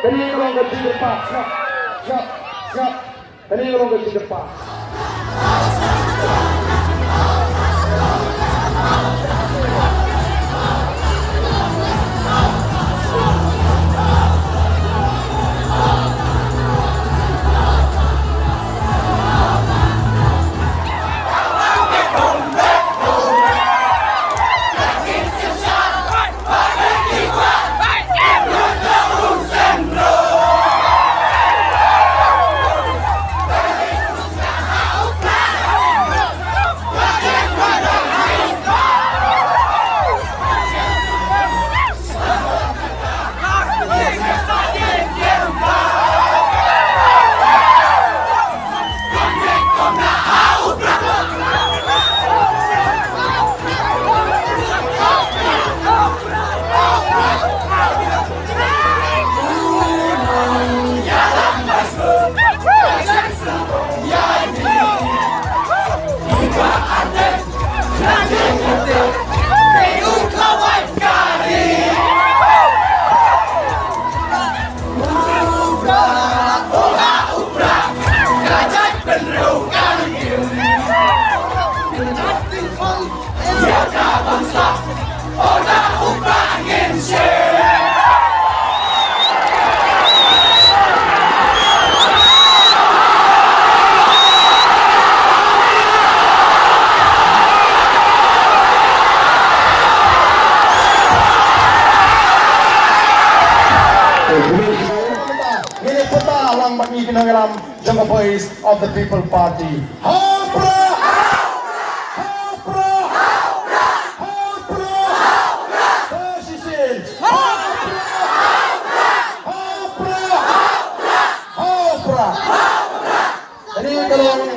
Kani ko lang gati pa. Snap. Kani ko lang gati pa. Jungle Boys of the People Party. Hapra! Hapra! Hapra! Hapra! Fascism! Hapra! Hapra! Hapra! Hapra! Ini kalau